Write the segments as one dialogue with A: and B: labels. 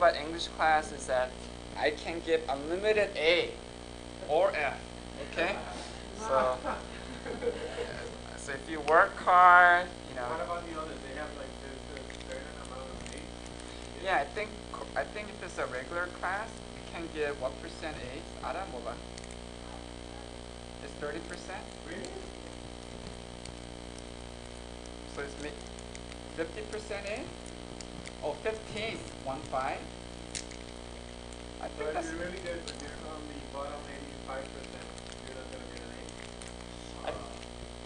A: about English class is that I can give unlimited A or F. Okay? So if you work hard, you know.
B: What about the others? They have like there's a certain amount of A's.
A: Yeah, I think if it's a regular class, you can give what percent A's? 알아 몰라. It's 30%.
B: Really?
A: So it's 50% A. Oh, 15. 1 5. I think
B: But
A: that's.
B: you're really good, but you're on the bottom 85%. You're not gonna get an A.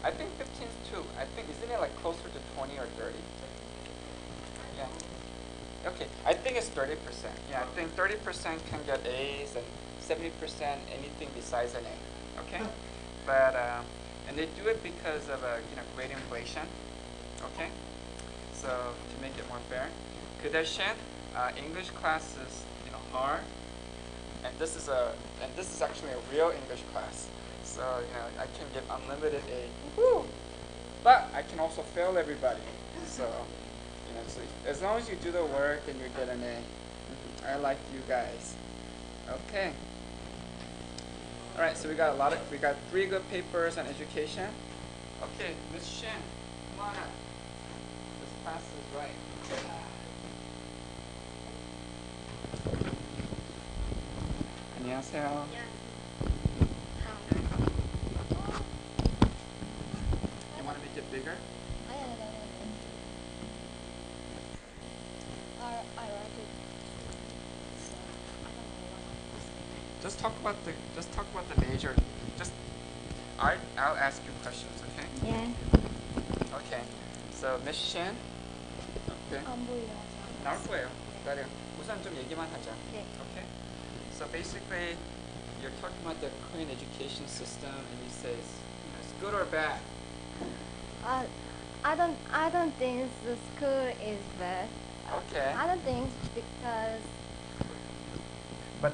A: I think 15 is too. I think isn't it like closer to 20 or 30? Yeah. Okay. I think it's 30%. Yeah. I think 30% can get A's and 70% anything besides an A. Okay. But and they do it because of grade inflation. Okay. So to make it more fair, 그 대신 English class is hard, and this is actually a real English class. So I can get unlimited A. Woo! But I can also fail everybody. So so as long as you do the work and you get an A, I like you guys. Okay. All right. So we got 3 good papers on education. Okay, Miss Shin, come on up. This class is right. 안녕하세요. You want to make it bigger? Just talk about the major. I'll ask you questions, okay?
C: Yeah.
A: Okay. So Miss Shin. Okay.
C: 안 보여.
A: 나올 거예요. 기다려. 우선 좀 얘기만 하자.
C: 네.
A: Okay. So basically, you're talking about the Korean education system, and you say it's good or bad.
C: I don't think the school is bad.
A: Okay.
C: I don't think because
A: But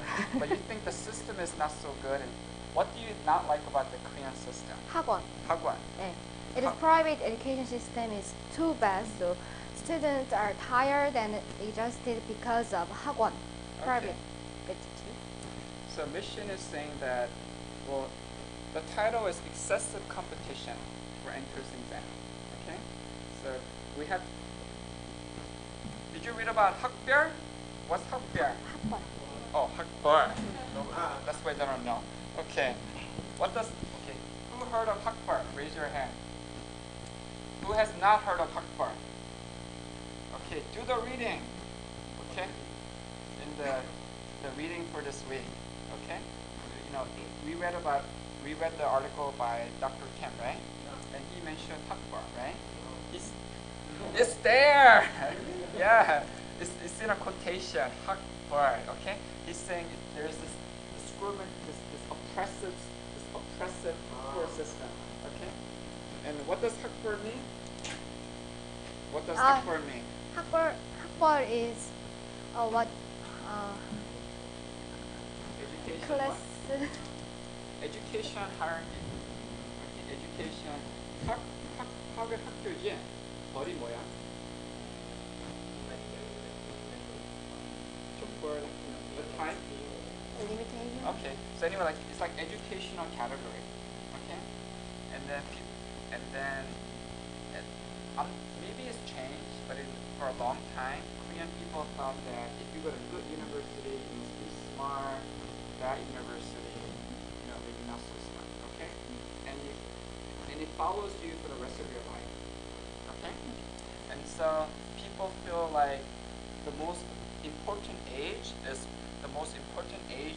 A: you think the system is not so good. And what do you not like about the Korean system?
C: 학원.
A: 학원.
C: 네. It is private education system is too bad, so students are tired and exhausted because of 학원. Private.
A: So mission is saying that, well, the title is excessive competition for entrance exam. Okay? So we have. Did you read about 학별? What's 학별?
C: 학벌.
A: Oh, 학벌. That's why they don't know. Okay. Okay. Who heard of 학벌? Raise your hand. Who has not heard of 학벌? Okay, do the reading. Okay? In the reading for this week. Okay? We read the article by Dr. Kim, right? And he mentioned 학벌, right? It's there. Yeah. It's in a quotation. 학벌. Okay? He's saying there's this oppressive school system. Okay? And what does 학벌 mean? What does 학벌 mean?
C: 학벌 is what
A: Education.
C: class.
A: What? Education hierarchy. Okay, education. 학은 학교지. 벌이 뭐야? 족벌. The type.
C: Limitation.
A: Okay. So anyway, it's like educational category. Okay. And then maybe it's changed, but for a long time, Korean people thought that if you go to a good university, you must be smart. That university, maybe not so smart. Okay. And it follows you for the rest of your life. Okay. And so people feel like the most important age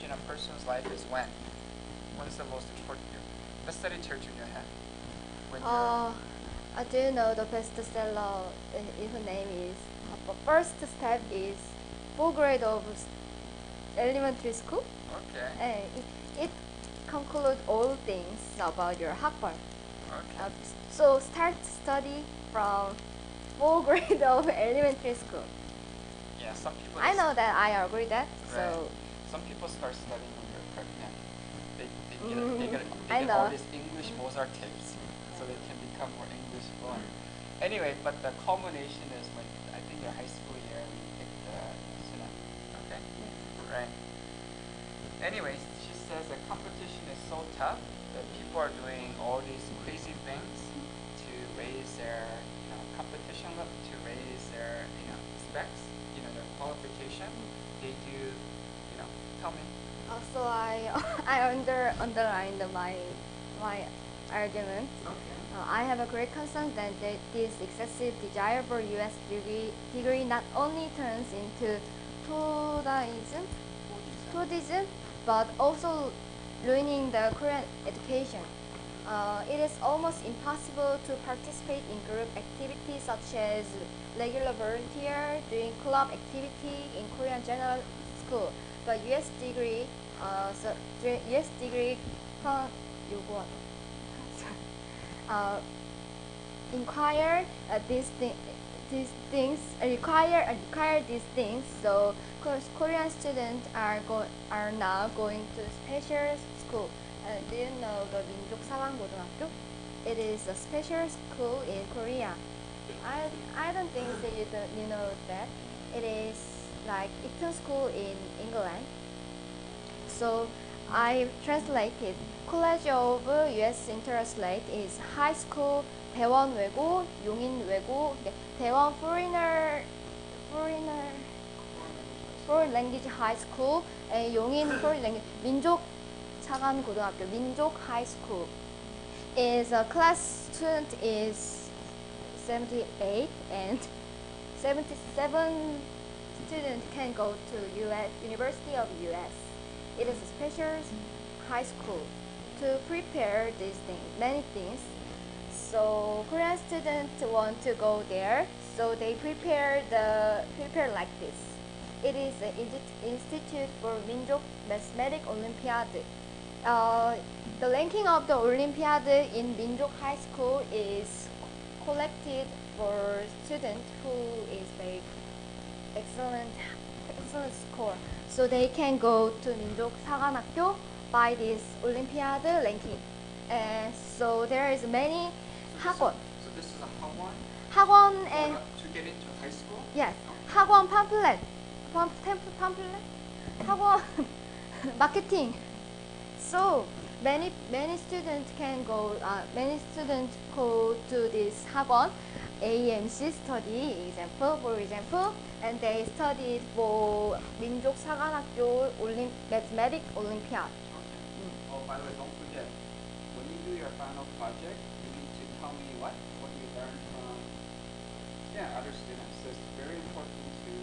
A: in a person's life is when? When is the most important year? Let's study church in your head.
C: I do know the bestseller. His name is. First step is 4th grade of elementary school.
A: Okay.
C: It concludes all things about your 학벌.
A: Okay.
C: So start study from 4th grade of elementary school.
A: Yeah, some people.
C: I know that. I agree that.
A: Right.
C: So
A: some people start studying when they're pregnant. They get all these English Mozart tapes, so they can become more English fluent. Anyway, but the culmination is when I think your high school year when you pick the student. Right. Anyways, she says that competition is so tough that people are doing all these crazy things to raise their, competition level, to raise their, specs, their qualification. They do, tell me.
C: Also, I underlined my argument.
A: Okay.
C: I have a great concern that this excessive desire for U.S. degree not only turns into tourism, but also ruining the Korean education. It is almost impossible to participate in group activities such as regular volunteer doing club activity in Korean general school. But U.S. degree 요구하다. Inquire require these things. So Korean students are now going to special school. Do you know the 민족사관고등학교? It is a special school in Korea. I don't think that you know that. It is like Eton School in England. So I translated. College of U.S. Interslate is high school 대원 외고, 용인 외고, 대원 foreign language high school, 용인 foreign language 민족 사관 고등학교 민족 high school. Is a class student is 78 and 77 students can go to U.S. University of U.S. It is a special high school to prepare these things, many things. So Korean students want to go there, so they prepare like this. It is an Institute for 민족 Mathematics Olympiad. The ranking of the Olympiad in 민족 High School is collected for students who is very excellent score. So they can go to 민족 사관학교 by this Olympiad ranking. And so there is many 학원.
A: So this is a 학원?
C: 학원 and
A: to get into high school?
C: yes, 학원 pamphlet, 학원 marketing. So many students can go. Many students go to this 학원, AMC study for example, and they studied for 민족 사관학교 Mathematics Olympiad.
A: Okay. Oh, by the way, don't forget, when you do your final project, you need to tell me what you learned from other students. So it's very important to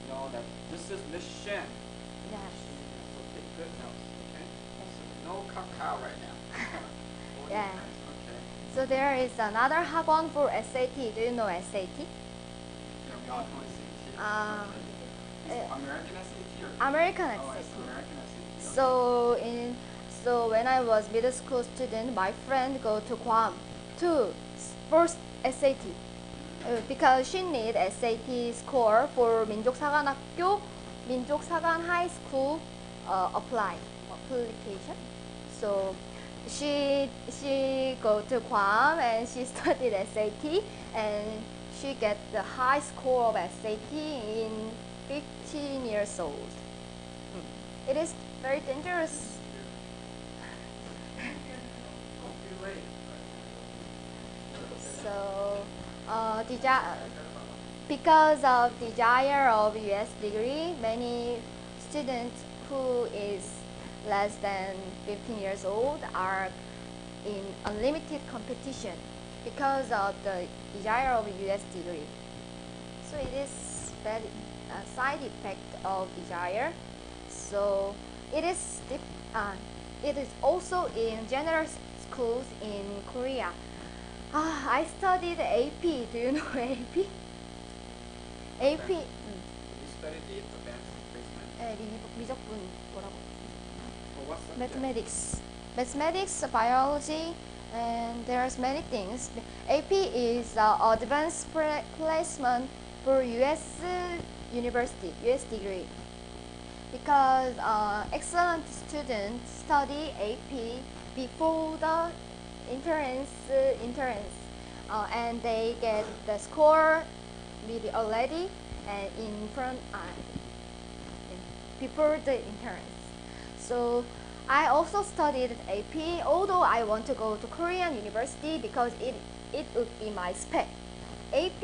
A: know that this is mission.
C: Yes.
A: So take good notes, okay? So no cacao right now.
C: Yeah.
A: Okay.
C: So there is another 학원 for SAT. Do you know SAT?
A: Yeah, we all know SAT. Is it American SAT or?
C: American
A: Oh, it's
C: SAT.
A: American SAT. Okay.
C: So when I was middle school student, my friend go to Guam to first SAT because she need SAT score for 민족사관학교, 민족사관 high school application. So she go to Guam and she studied SAT and she get the high score of SAT in 15 years old. It is very dangerous. So, because of desire of U.S. degree, many students who is less than 15 years old are in unlimited competition because of the desire of U.S. degree. So it is very side effect of desire. So it is also in general schools in Korea. I studied AP. Do you know AP? AP.
A: You studied the advanced placement.
C: 미적분 뭐라고?
A: Well, what subject?
C: Mathematics, biology, and there's many things. AP is advanced placement for U.S. university, U.S. degree. Because excellent students study AP before the entrance, and they get the score maybe already and in front. before the entrance. So I also studied AP, although I want to go to Korean university because it would be my spec. AP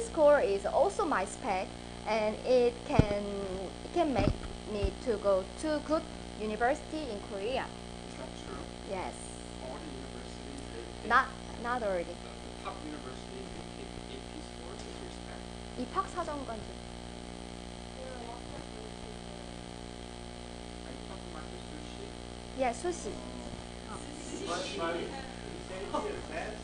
C: score is also my spec, and it can make me to go to good university in Korea.
A: Is that true?
C: Yes,
A: All the universities, they take
C: not already.
A: the top universities, they take AP scores as your spec.
C: 입학사정관제.
A: Are you talking about the sushi?
C: Yeah, sushi.
B: But you say it's a test.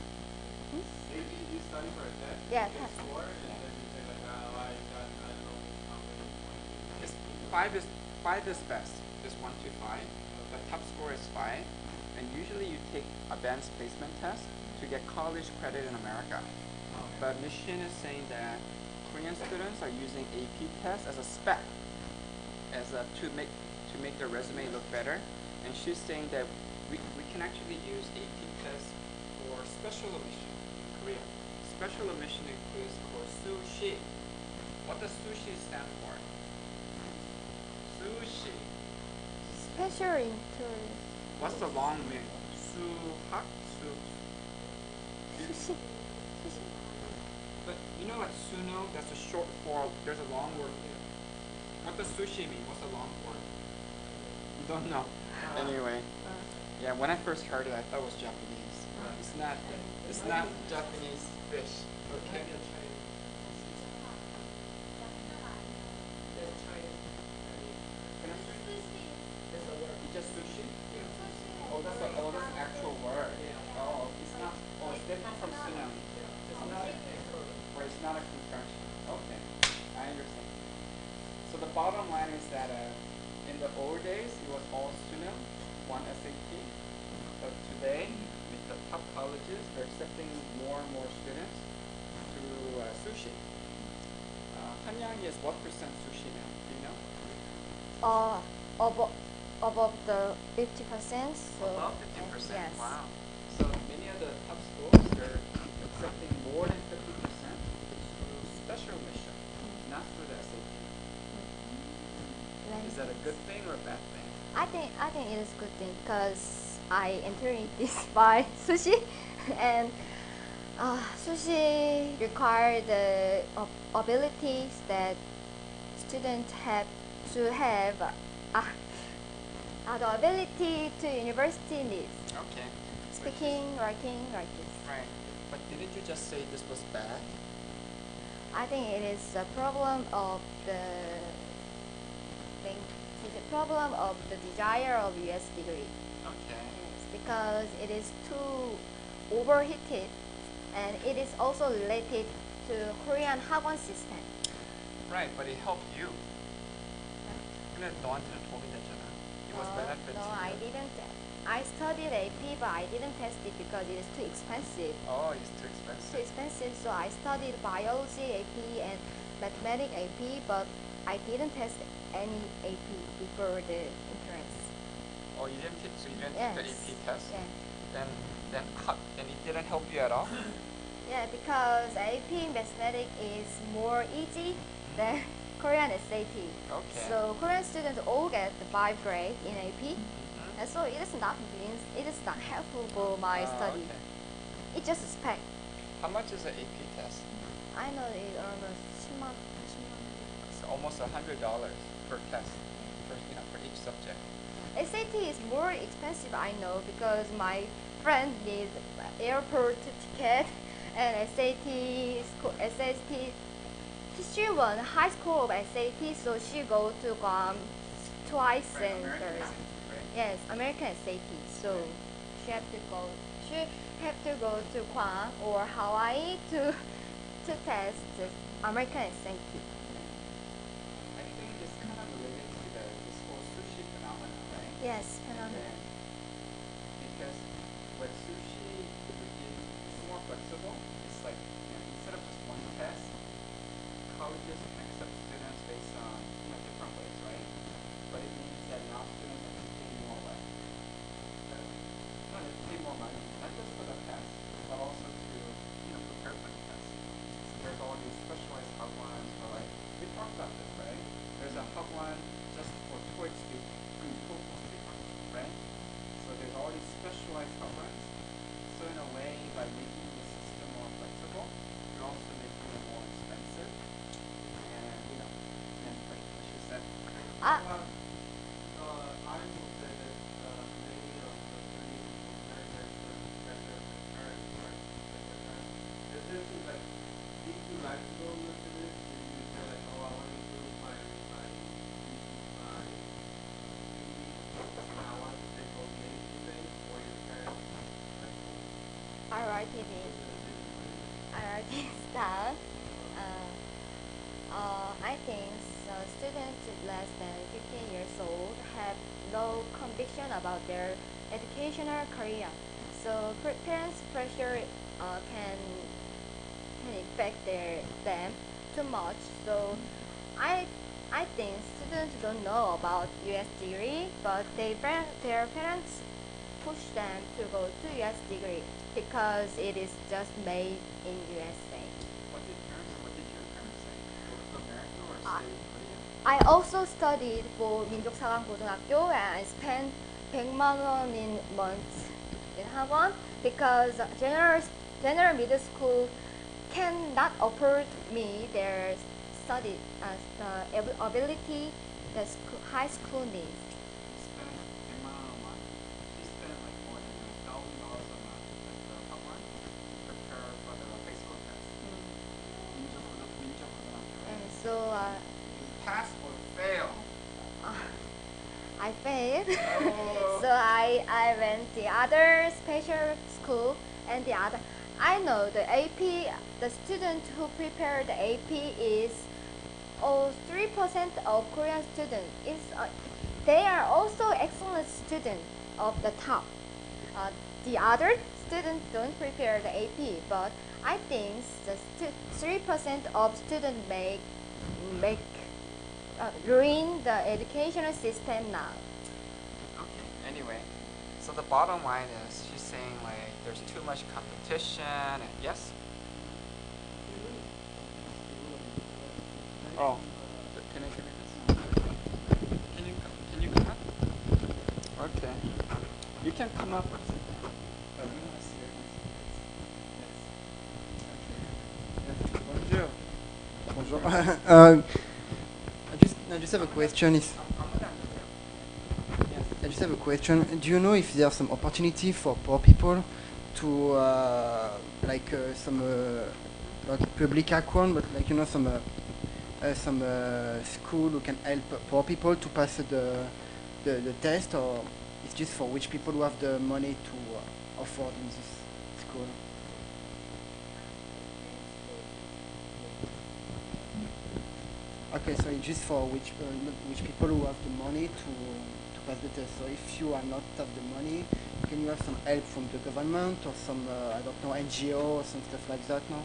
B: Maybe you study for a test.
C: Yeah,
B: you get
C: test.
B: a score, and then you say like, I got, I don't know how many points.
A: It's five is best. It's 1 to 5. The top score is 5, and usually you take advanced placement test to get college credit in America. But Mission is saying that Korean students are using AP test as a spec, to make their resume look better. And she's saying that we can actually use AP test for special admission in Korea. Special admission includes course sushi. What does sushi stand for? Sushi.
C: Special interest.
A: What's the long name? Suhak?
C: Sushi. Sushi.
A: But you know like suno, that's a short form. There's a long word here. What does sushi mean? What's the long word? You don't know. Anyway. Yeah, when I first heard it I thought it was Japanese. It's not Japanese fish. Okay. Just sushi? Oh, that's an actual word. Oh, it's not. Oh, it's different from suno. It's not a contraction. Okay, I understand. So the bottom line is that in the old days it was all suno, 1 SAT. But today, with the top colleges, they're accepting more and more students to sushi. Hanyang is what percent sushi now? Do you know?
C: Above the 50%. So
A: Above 50%.
C: yes.
A: Wow. So many of the top schools they're accepting more than 50% through special admission, not through the SAT. Is that a good thing or a bad thing?
C: I think it is a good thing because I entered this by sushi, and sushi require the abilities that students have to have. The ability to university needs.
A: Okay.
C: Speaking, writing, like this.
A: Right. But didn't you just say this was bad?
C: I think it is a problem of the thing. It's a problem of the desire of US degree.
A: Okay.
C: Yes, because it is too overheated, and it is also related to Korean 학원 system.
A: Right, but it helped you. 근데 너한테는 도움이 됐잖아. It was benefit
C: No,
A: to you.
C: I didn't. I studied AP, but I didn't test it because it is too expensive.
A: Oh, it's too
C: Too
A: expensive.
C: expensive, so I studied biology AP and mathematics AP, but I didn't test any AP before the entrance.
A: Oh, you didn't take, so you didn't
C: Yes.
A: take the AP test?
C: Yeah.
A: Then it didn't help you at all?
C: Yeah, because AP mathematics is more easy than Korean SAT.
A: Okay.
C: So Korean students all get the 5 grade in AP,
A: Mhm.
C: and so it is not helpful for my study.
A: Okay.
C: It's just a spec.
A: How much is an AP test?
C: I know it almost 10만.
A: It's almost $100 per test, for each subject.
C: SAT is more expensive, I know, because my friend needs airport ticket and SAT. She won high school of SAT, so she go to Guam twice
A: Right,
C: and
A: American
C: third.
A: SAT, right?
C: Yes, American SAT. So she have to go to Guam or Hawaii to test the American SAT.
A: I think it's kind of related to this whole sushi phenomenon, right?
C: Yes, phenomenal.
A: Because with sushi, it's more flexible. It's like, instead of just one test, colleges can accept students based on different ways, right? But it means that now students have to pay more money. No, they have to pay more money, not just for the test, but also to prepare for the test. So there's all these specialized outlines for we talked about this, right? There's a 학원 just for TOEIC speaking, TOEFL speaking, right? So there's already specialized programs. So in a way, by making the system more flexible, you're also making it more expensive. And like she said,
C: Ah,
B: article said that many of the studies from their parents essentially like if you like to go to this, you say like, oh, I want to improve my I want to take all the thing, or your parents
C: I write it down. I think students less than 15 years old have no conviction about their educational career. So parents' pressure can affect them too much. So I think students don't know about US degree, but their parents push them to go to US degree because it is just made in USA.
A: what did your parents say? Go to America or
C: Ah.
A: stay in Korea?
C: I also studied for 민족사관고등학교 and I spent 100만 won in months in 학원 because general middle school cannot afford me their study ability that high school needs.
A: You spend 100만 원 a month. She spent like more than $1,000 a month at the 학원 to prepare for the high school test. 민족고등학교.
C: And so
A: You pass or fail.
C: I failed.
A: Oh.
C: So I went the other special school and the other. I know the AP, the student who prepared the AP is 3% of Korean students. They are also excellent students of the top. The other students don't prepare the AP, but I think the 3% of students make ruin the educational system now.
A: Okay. Anyway, so the bottom line is she's saying like there's too much competition. And yes. Oh. Can I give you this? Can you come up? Okay. You can come up. Oh, you want to see it? Yes. Bonjour.
D: Bonjour. I just have a question. I just have a question. Do you know if there are some opportunity for poor people to some like public account, but like some school who can help poor people to pass the test, or it's just for rich people who have the money to afford in this school? Okay, so it's just for which people who have the money to pass the test. So if you are not have the money, can you have some help from the government or some I don't know, NGO or some stuff like that? No.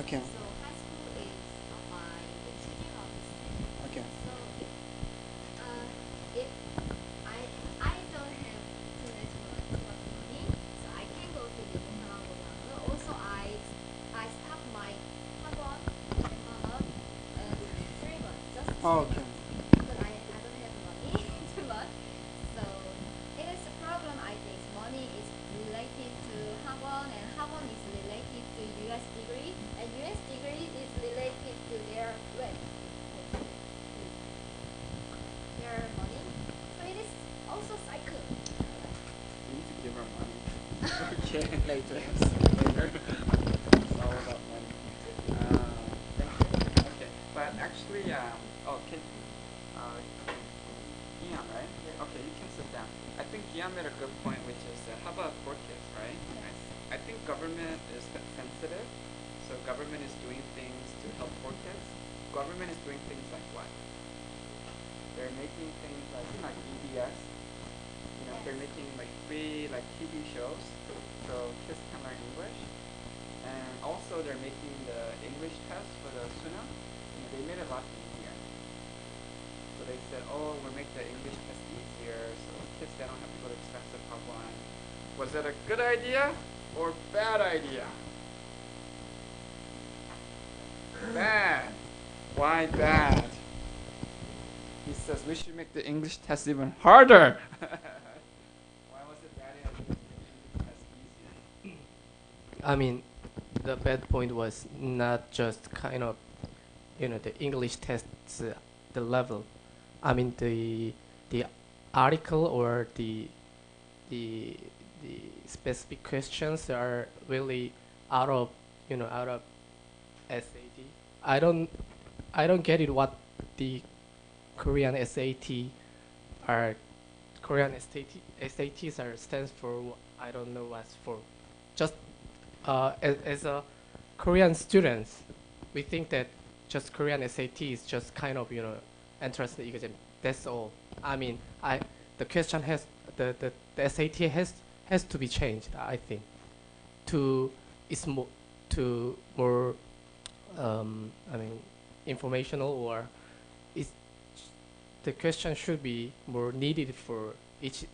D: Okay. Okay. Oh, okay.
C: But I don't have money too much. So it is a problem. I think money is related to 학원 and 학원 is related to US degree and US degree is related to their money. So it is also cycle.
A: You need to give her money. Okay.
D: Later.
A: Later. It's all about money. Thank you. Okay. But actually, can Ian, right?
C: Yeah.
A: Okay, you can sit down. I think Ian made a good point, which is how about poor kids, right?
C: Yes.
A: I think government is sensitive, so government is doing things to help poor kids. Government is doing things like what? They're making things like EBS. They're making like free like TV shows, so kids can learn English. And also they're making the English test for the Suna. They made it a lot easier. So they said, oh, we'll make the English test easier, so kids they don't have to go to expensive hotline. Was it a good idea or bad idea? Bad. Why bad? He says we should make the English test even harder. Why was it bad idea to make the English test easier?
E: I mean, the bad point was not just kind of, the English tests, the level. I mean, the article or the specific questions are really out of SAT. I don't get it what the Korean SAT are SATs are stands for. I don't know what's for. Just as a Korean students, we think that just Korean SAT is just kind of entrance exam. That's all. I mean, the question has the SAT has to be changed. I think to more I mean informational, or is the question should be more needed for each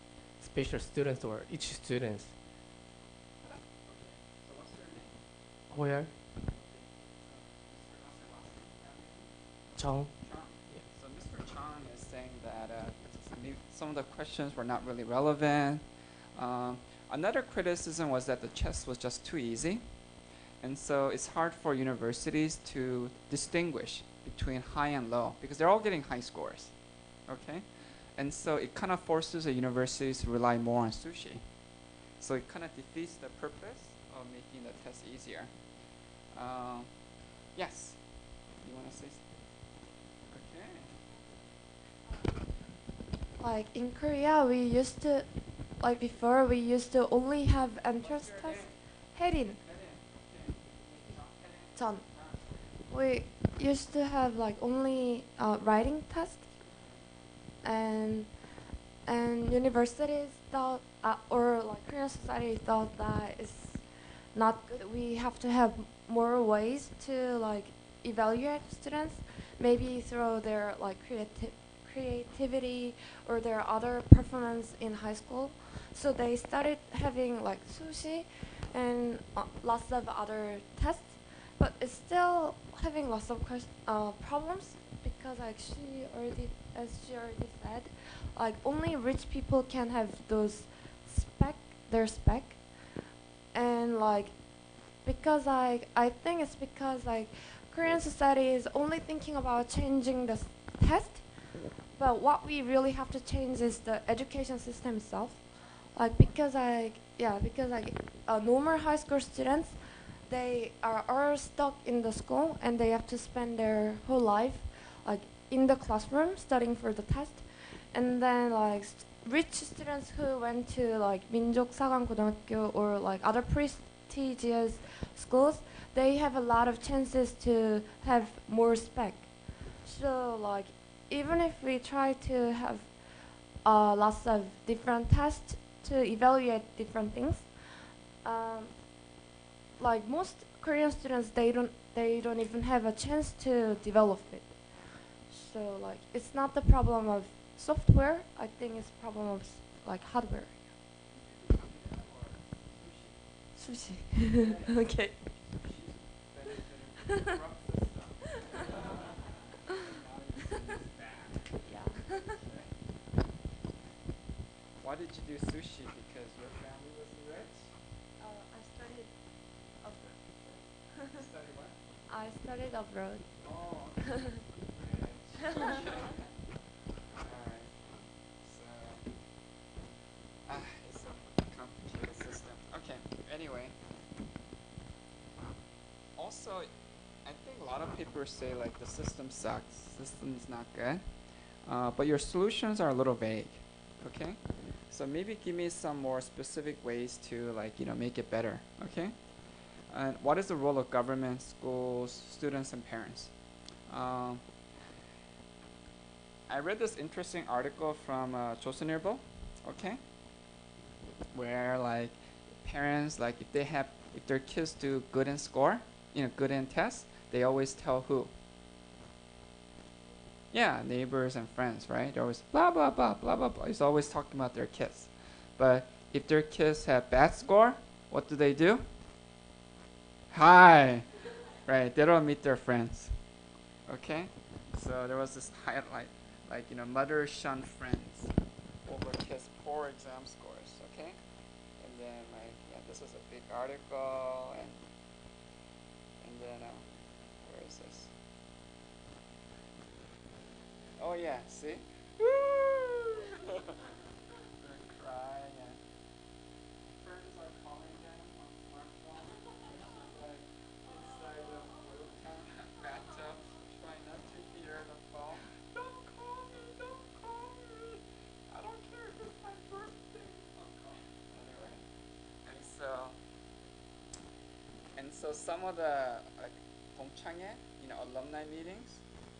E: special students or each students.
A: So what's your name?
E: Where? Chong.
A: Chong. So Mr. Chong is saying that some of the questions were not really relevant. Another criticism was that the test was just too easy. And so it's hard for universities to distinguish between high and low because they're all getting high scores. Okay? And so it kind of forces the universities to rely more on sushi. So it kind of defeats the purpose of making the test easier. Yes? You want to say something? Okay.
F: Like in Korea, we used to, like before, we used to only have entrance test. Heading. John. We used to have like only writing test, and universities thought, or like Korean society thought that it's not good. We have to have more ways to like evaluate students, maybe through their like creativity or their other performance in high school. So they started having like sushi and lots of other tests, but it's still having lots of problems because like as she already said, like only rich people can have those their spec, and like because I think it's because like Korean society is only thinking about changing the test, but what we really have to change is the education system itself. Like because normal high school students, they are all stuck in the school and they have to spend their whole life like in the classroom studying for the test, and then like rich students who went to like 민족사관고등학교 or like other prestigious schools, they have a lot of chances to have more spec. So like even if we try to have lots of different tests to evaluate different things, like most Korean students, they don't even have a chance to develop it. So like it's not the problem of software. I think it's problem of like hardware. Sushi. Okay. Yeah.
A: Why did you do sushi? Because your family was rich?
F: I studied abroad.
A: You studied what?
F: I studied abroad.
A: Oh, rich. Alright. So, it's a complicated system. Okay, anyway. Also, I think a lot of people say like the system sucks, system is not good. But your solutions are a little vague, okay? So maybe give me some more specific ways to like, make it better, okay? And what is the role of government, schools, students, and parents? I read this interesting article from 조선일보, okay? Where like parents, like if their kids do good in score, good in tests, they always tell who? Yeah, neighbors and friends, right? They're always blah, blah, blah, blah, blah, blah. It's always talking about their kids. But if their kids have bad score, what do? Hi. Right, they don't meet their friends. Okay? So there was this highlight, like, mothers shun friends over kids' poor exam scores. Okay? And then, this was a big article, and then, where is this? Oh yeah, see? Woo! They're crying and friends are calling them on smartphone. Like inside the bathtub, trying not to hear the phone. Don't call me, don't call me. I don't care if it's my birthday. Don't call me. Anyway, and so some of the like 동창회, alumni meetings,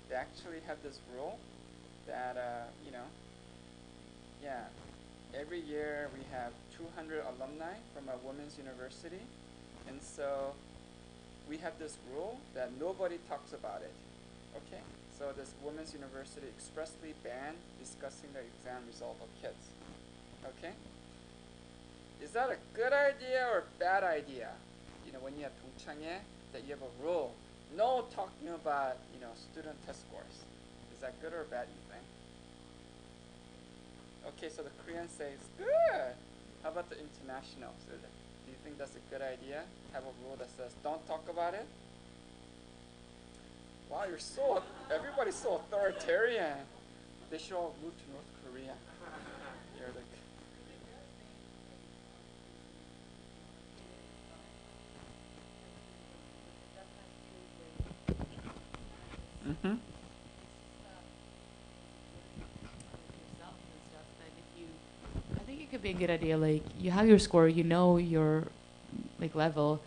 A: they actually have this rule that every year we have 200 alumni from a women's university, and so we have this rule that nobody talks about it. Okay, so this women's university expressly banned discussing the exam result of kids. Okay, is that a good idea or a bad idea? When you have 동창회, that you have a rule, no talking about student test scores. Is that good or bad, you think? Okay, so the Koreans say it's good. How about the internationals? Do you think that's a good idea? Have a rule that says don't talk about it? Wow, everybody's so authoritarian. They should all move to North Korea. You're like, mm-hmm.
G: I think it could be a good idea. Like you have your score, you know your like level.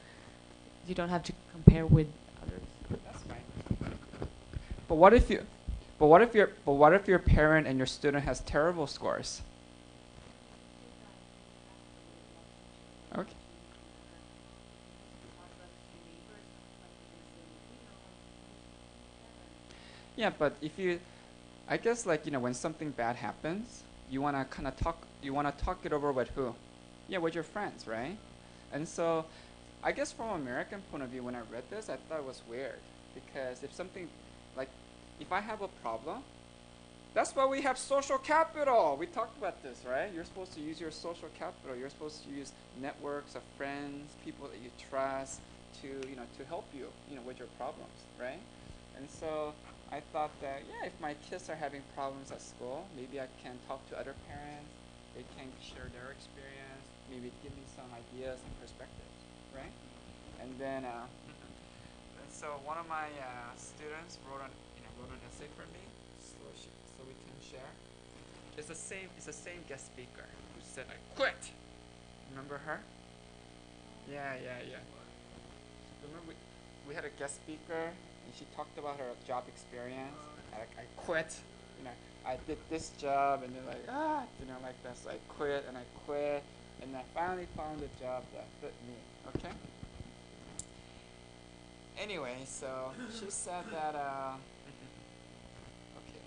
G: You don't have to compare with others.
A: That's fine. But what if your parent and your student has terrible scores? Okay. Yeah, but I guess when something bad happens, you wanna kind of talk it over with who? Yeah, with your friends, right? And so, I guess from an American point of view, when I read this, I thought it was weird because if I have a problem, that's why we have social capital. We talked about this, right? You're supposed to use your social capital. You're supposed to use networks of friends, people that you trust to help you, with your problems, right? And so I thought that, if my kids are having problems at school, maybe I can talk to other parents. They can share their experience, maybe give me some ideas and perspectives, right? And then, and so one of my students wrote an essay for me, so we can share. It's the same guest speaker who said I quit. Remember her? Yeah. Remember we had a guest speaker and she talked about her job experience. I quit. I did this job and then like that. So I quit and I finally found a job that fit me. Okay. Anyway, so she said that. Okay.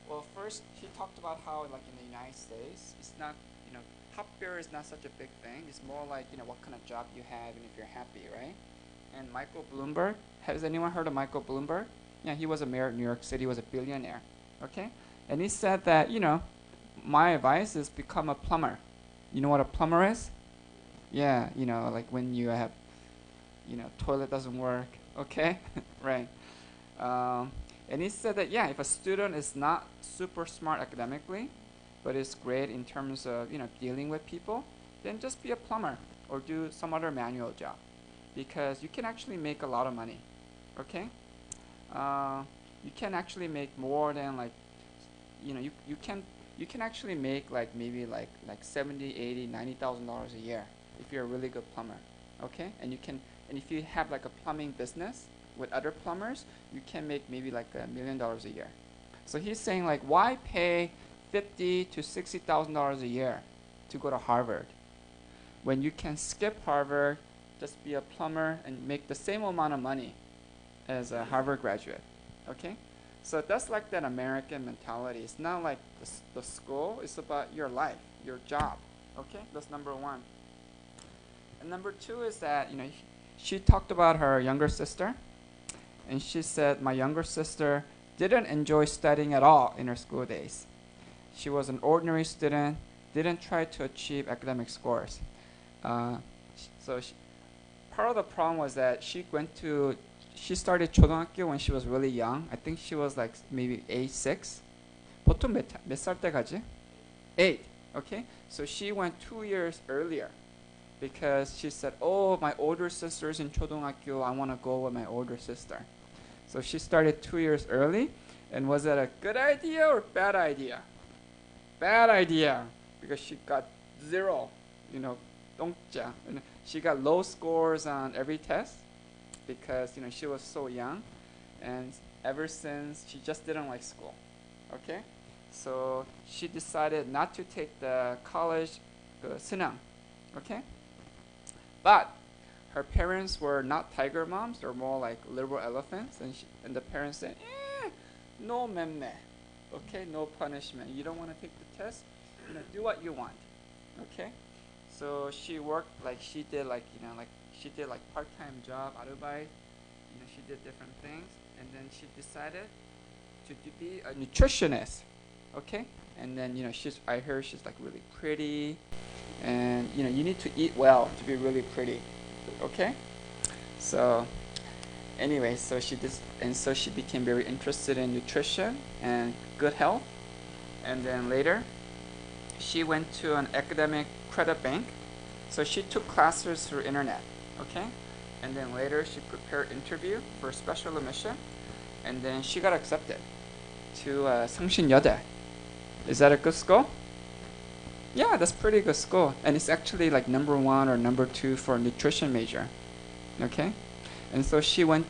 A: Well, first he talked about how in the United States, it's not top beer is not such a big thing. It's more like what kind of job you have and if you're happy, right? And Michael Bloomberg, has anyone heard of Michael Bloomberg? Yeah, he was a mayor of New York City, was a billionaire. Okay, and he said that my advice is become a plumber. You know what a plumber is? Yeah, like when you have toilet doesn't work. Okay, right. And he said that if a student is not super smart academically, but is great in terms of dealing with people, then just be a plumber or do some other manual job, because you can actually make a lot of money. Okay, you can actually make more than you can actually make maybe like 70, 80, $90,000 a year if you're a really good plumber. Okay, and if you have like a plumbing business with other plumbers, you can make maybe like $1 million a year. So he's saying why pay $50,000 to $60,000 a year to go to Harvard when you can skip Harvard, just be a plumber and make the same amount of money as a Harvard graduate. Okay, so that's like that American mentality. It's not like the school. It's about your life, your job. Okay, that's number one. And number two is that, she talked about her younger sister, and she said my younger sister didn't enjoy studying at all in her school days. She was an ordinary student, didn't try to achieve academic scores. Part of the problem was that she started 초등학교 when she was really young. I think she was like maybe age 6. 보통 몇 살 때 가지? 8. Okay, so she went 2 years earlier because she said, "Oh, my older sister's in 초등학교. I want to go with my older sister." So she started 2 years early. And was that a good idea or bad idea? Bad idea, because she got 0, 똥자. And she got low scores on every test because she was so young, and ever since she just didn't like school. Okay, so she decided not to take the college sunang. Okay, but her parents were not tiger moms; they're more like liberal elephants, and the parents said, no memme, okay, no punishment. You don't want to take the test, do what you want, okay. So she worked she did part-time job, arubite, she did different things, and then she decided to be a nutritionist, okay. And then I heard she's like really pretty, and you need to eat well to be really pretty, okay. So anyway, so she became very interested in nutrition and good health. And then later, she went to an academic credit bank. So she took classes through internet, okay? And then later, she prepared interview for special admission. And then she got accepted to 성신여대. Is that a good school? Yeah, that's pretty good school. And it's actually like number 1 or number 2 for a nutrition major, okay? And so she went,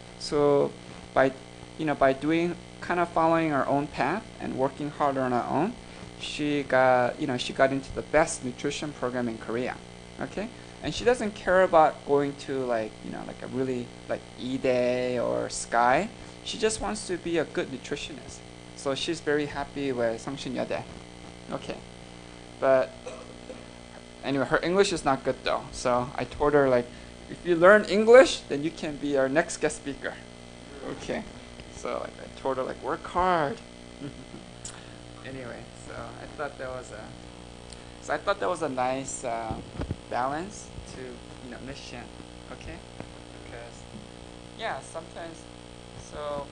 A: by doing, kind of following her own path and working hard on her own, she got into the best nutrition program in Korea, okay? And she doesn't care about going to like a really like E-Day or Sky. She just wants to be a good nutritionist. So she's very happy with 성신여대, okay? But anyway, her English is not good though. So I told her if you learn English, then you can be our next guest speaker. Okay. So I told her work hard. Anyway, so I thought that was a nice balance to mission. Okay. Because sometimes, so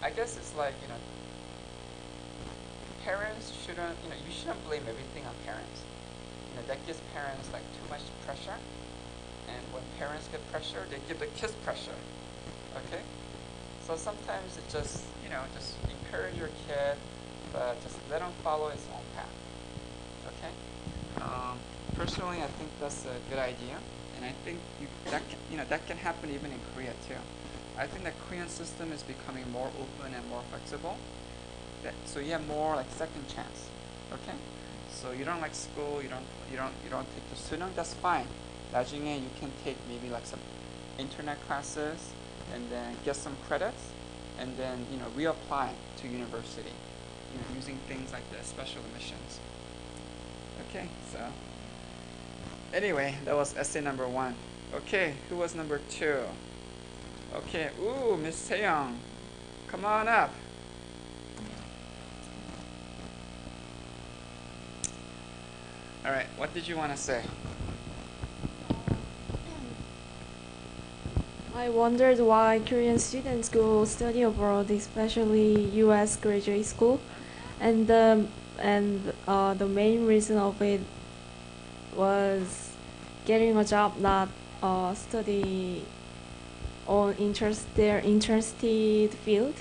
A: I guess it's parents shouldn't you shouldn't blame everything on parents. That gives parents too much pressure, and when parents get pressure, they give the kids pressure. Okay, so sometimes it just just encourage your kid, but just let him follow his own path. Okay. Personally, I think that's a good idea, and I think that can happen even in Korea too. I think the Korean system is becoming more open and more flexible. So you have more second chance. Okay. So you don't like school, you don't take the sunang, that's fine. 나중에 you can take maybe some internet classes and then get some credits and then reapply to university, using things like the special admissions. Okay, so anyway, that was essay number 1. Okay, who was number 2? Okay, ooh, Miss Taeyong, come on up. All right, what did you want to say?
F: I wondered why Korean students go study abroad, especially U.S. graduate school, and the main reason of it was getting a job, not study on their interested field,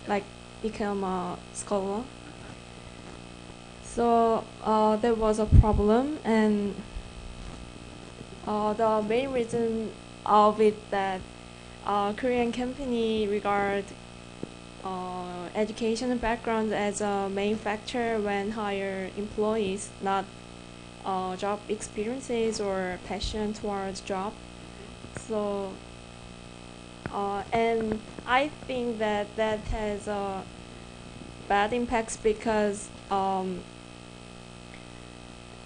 F: like become a scholar. So there was a problem, and the main reason of it that Korean company regard education background as a main factor when hire employees, not job experiences or passion towards job. So and I think that has bad impacts because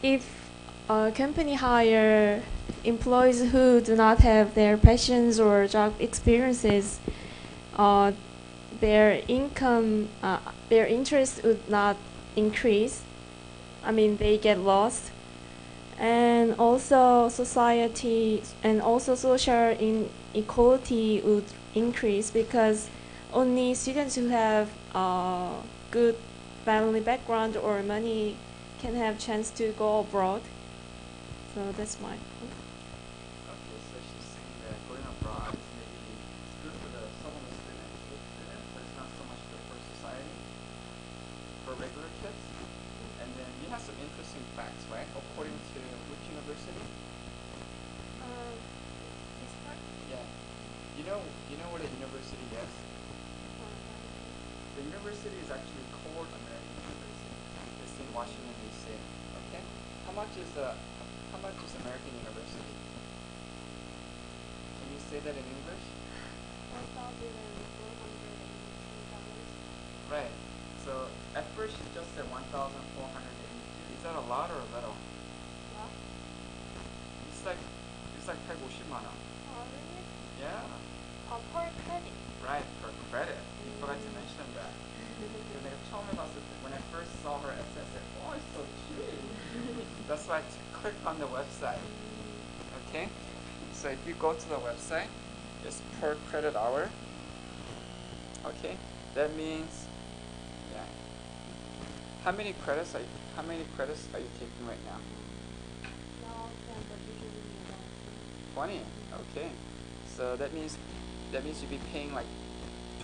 F: if company hire employees who do not have their passions or job experiences, their income, their interest would not increase. I mean, they get lost. And also society and also social inequality would increase because only students who have good family background or money can have chance to go abroad. So that's my point.
A: Okay, so she's saying that going abroad is maybe good for some of the students, but it's not so much good for society, for regular kids. And then you have some interesting facts, right? According to which university?
F: This part?
A: Yeah. You know what a university is? The university is actually called American University. It's in Washington D.C. Okay. How much is American University? Can you say that in English? Right. So at first you just said 1,482. Is that a lot or a little? It's like 150만 원. Yeah.
F: Per credit.
A: Right, per credit. You forgot to mention that. When I first saw her essay, I said, oh, it's so cheap. That's why I click on the website. Okay? So if you go to the website, it's per credit hour. Okay? That means, yeah. How many credits are you taking right now? 20. Okay. So that means you'd be paying like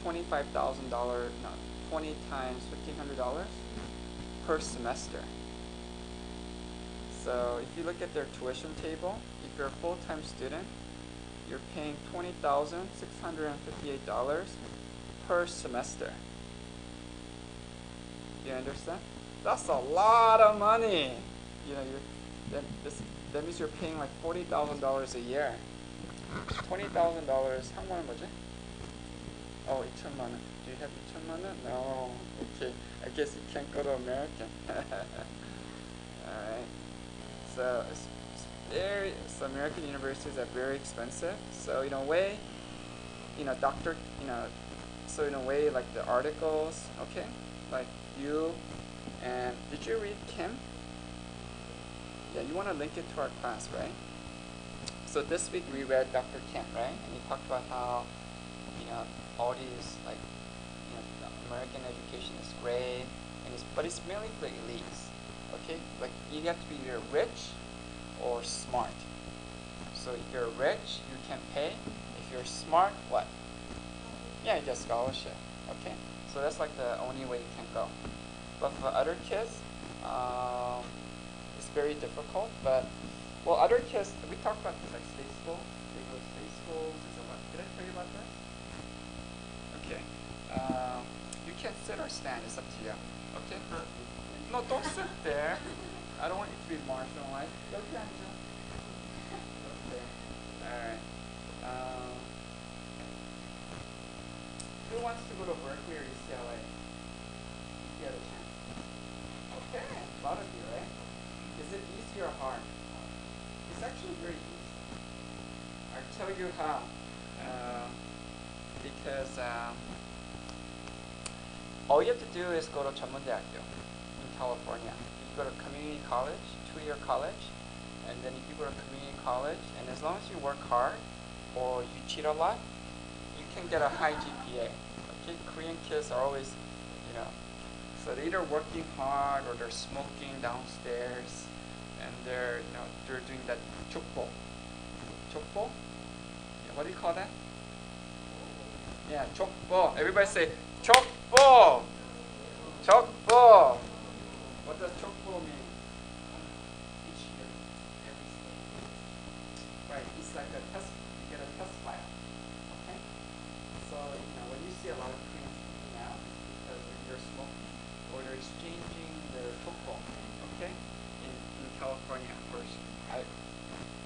A: $25,000, no, 20 times $1,500 per semester. So if you look at their tuition table, if you're a full-time student, you're paying $20,658 per semester. You understand? That's a lot of money. You know, that means you're paying like $40,000 a year. $20,000 한국말은 뭐지? Oh, 2천만 원. Do you have 2천만 원? No. Okay. I guess you can't go to America. Alright. So American universities are very expensive. So in a way, so in a way like the articles, okay? Like you and did you read Kim? Yeah, you want to link it to our class, right? So this week we read Dr. Kim, right? And he talked about how, all these, American education is great, but it's mainly for elites, okay? Like, you have to be either rich or smart. So if you're rich, you can pay. If you're smart, what? Yeah, you get scholarship, okay? So that's like the only way you can go. But for other kids, it's very difficult, but well, other kids, we talked about this, like state school. They go to state schools. Did I tell you about this? Okay. You can sit or stand. It's up to you. Okay? No, don't sit there. I don't want you to be marginalized. Okay. Okay. All right. Who wants to go to Berkeley or UCLA? If you have a chance. Okay. A lot of you, right? Is it easy or hard? It's actually very easy. I'll tell you how. Because all you have to do is go to 전문대학교 in California. You go to community college, 2-year college, and then if you go to community college, and as long as you work hard or you cheat a lot, you can get a high GPA. Okay, Korean kids are always, so they're either working hard or they're smoking downstairs. And they're doing that chukbo. Chukbo? Yeah, what do you call that? Yeah, chukbo. Everybody say chukbo. Chukbo. What does chukbo mean? Each year, every state. Right, it's like a test. You get a test file. Okay. So when you see a lot of Koreans speaking out, it's because they're smoking or they're exchanging their chukbo. Okay. In California, of course.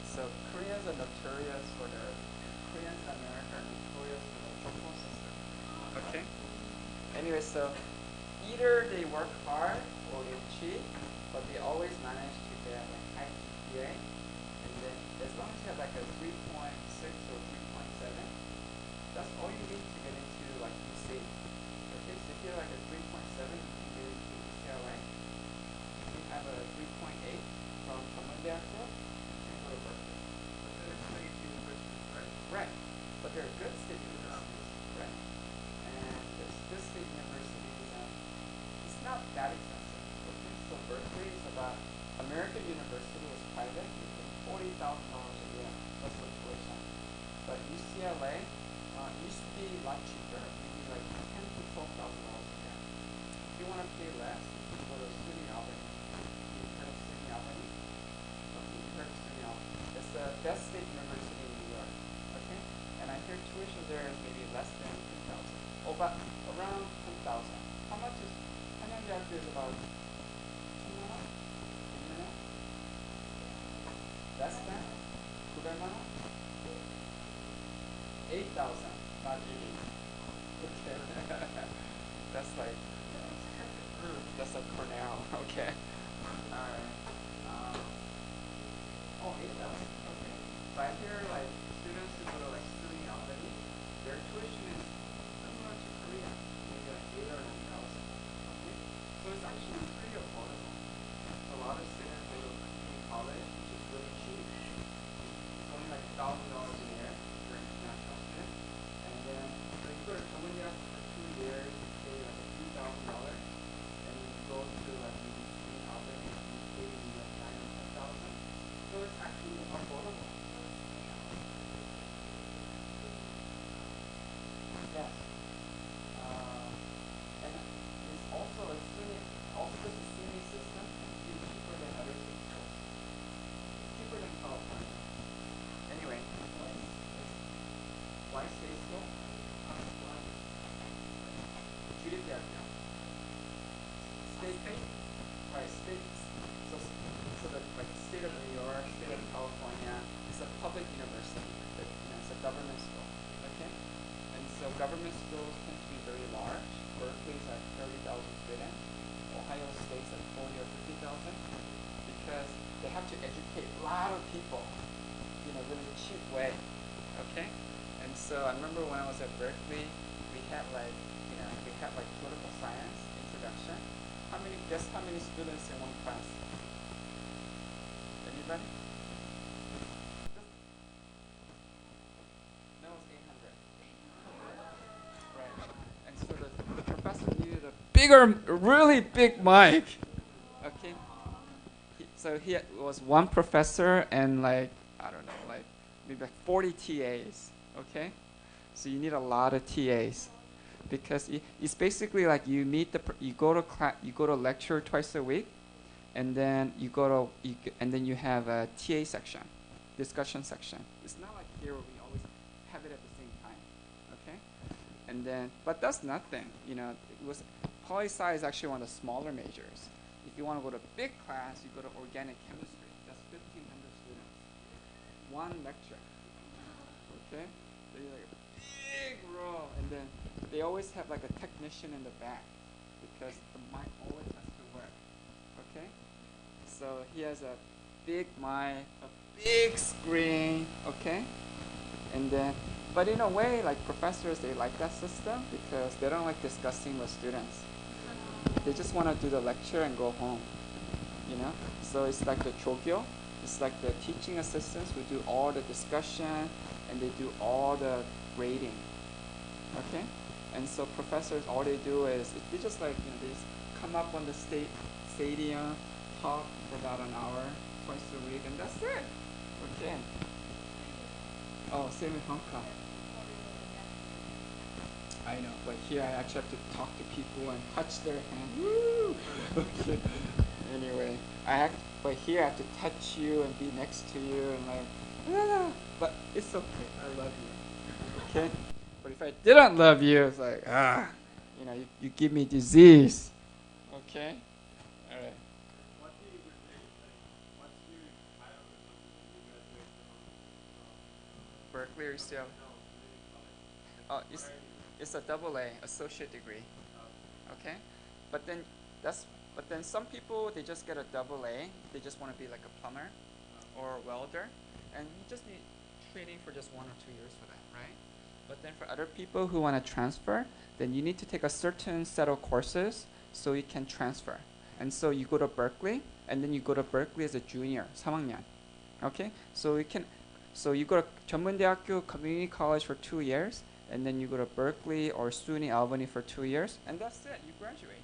A: So Koreans are notorious for Koreans in America are notorious for their chokbo system. Okay? Anyway, so either they work hard or they cheat, but they always manage to get like high GPA. GPA, and then as long as you have like a 3.6 or 3.7, that's all you need to get into like UC. Okay, so if you have like a 3.7, you can get into UCLA. If you have a 3.8 from Columbia, you can go to Berkeley.
B: But they're state universities, right?
A: Right, but they're good state universities, right? And this state universities, it's not that expensive. Okay, so Berkeley is about, American University was private, it's $40,000 a year, that's for tuition. But UCLA used to be a lot cheaper, maybe like $10,000 to $12,000 a year. If you want to pay less, you can go to SUNY Albany. You've heard of SUNY Albany? Okay, you've heard of SUNY Albany. It's the best state university in New York. Okay, and I hear tuition there is maybe less than 10,000. Oh, but around 10,000. How much is? 한양대학교 is about 1,000만 원? 100만 원? Less than 900만 원? 8,000, not 80. Okay, that's like Cornell. Okay, all right. Oh, 8,000. Okay. But I hear like students who go to like SUNY Albany, their tuition is similar to Korea, maybe like 8 or 9,000. Okay. So it's actually pretty affordable. A lot of students they go to community college, which is really cheap. It's only like $1,000 a year for an international student. And then if you go to Columbia for 2 years, you pay like a few $1,000. And then you go to like maybe SUNY Albany, you pay maybe like 9 or 10,000. So it's actually affordable. Yes. And it's also a SUNY, also this is SUNY system, it's cheaper than other state schools. It's cheaper than California. Anyway, why state school? 주립대학교. State, right? State. So the like state of New York, state of California, it's a public university. It's a government school. Okay, and so government schools tend to be very large. Berkeley's like 30,000 students. Ohio State's like 40 or 50,000 because they have to educate a lot of people in a really cheap way. Okay, and so I remember when I was at Berkeley, we had like political science introduction. Guess how many students in one class? Anybody? No, it's 800. Right. And so the professor needed a bigger, really big mic. Okay. So he was one professor and like, I don't know, like maybe like 40 TAs. Okay. So you need a lot of TAs. Because it's basically like you go to lecture twice a week, and then you have a TA section, discussion section. It's not like here where we always have it at the same time, okay? And then, but that's nothing, you know. Poli-sci is actually one of the smaller majors. If you want to go to big class, you go to organic chemistry. That's 1,500 students, one lecture, okay? So you're like a big row, and then they always have like a technician in the back because the mic always has to work. Okay? So he has a big mic, a big screen, okay? And then, but in a way, like professors, they like that system because they don't like discussing with students. They just want to do the lecture and go home, you know? So it's like the chogyo. It's like the teaching assistants who do all the discussion and they do all the grading, okay? And so professors, all they do is, they just like, you know, they just come up on the stadium, talk for about an hour, twice a week, and that's it. Okay. Oh, same in Hong Kong. I know, but here I actually have to talk to people and touch their hand. Woo! Okay. Anyway, but here I have to touch you and be next to you and like, but it's okay. I love you. Okay. But if I didn't love you, it's like, you know, you give me disease. Okay? All right.
B: What do you say? What's your title or something when you graduate from
A: Berkeley or UCLA?
B: no,
A: Oh, it's a AA, associate degree. Okay? But then some people, they just get a AA. They just want to be like a plumber. or welder, and you just need training for just 1 or 2 years for that, right? But then for other people who want to transfer, then you need to take a certain set of courses so you can transfer. And so you go to Berkeley, and then you go to Berkeley as a junior, 3학년. Okay? So you go to 전문대학교 community college for 2 years, and then you go to Berkeley or SUNY Albany for 2 years, and that's it, you graduate.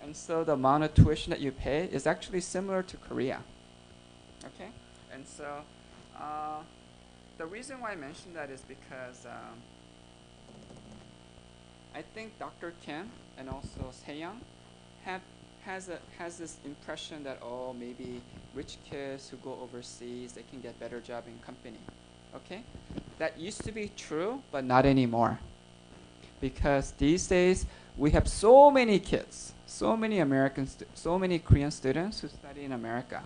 A: And so the amount of tuition that you pay is actually similar to Korea. Okay? And so the reason why I mentioned that is because I think Dr. Kim and also Seyoung has this impression that, oh, maybe rich kids who go overseas, they can get better job in company. Okay? That used to be true, but not anymore. Because these days, we have so many kids, so many so many Korean students who study in America.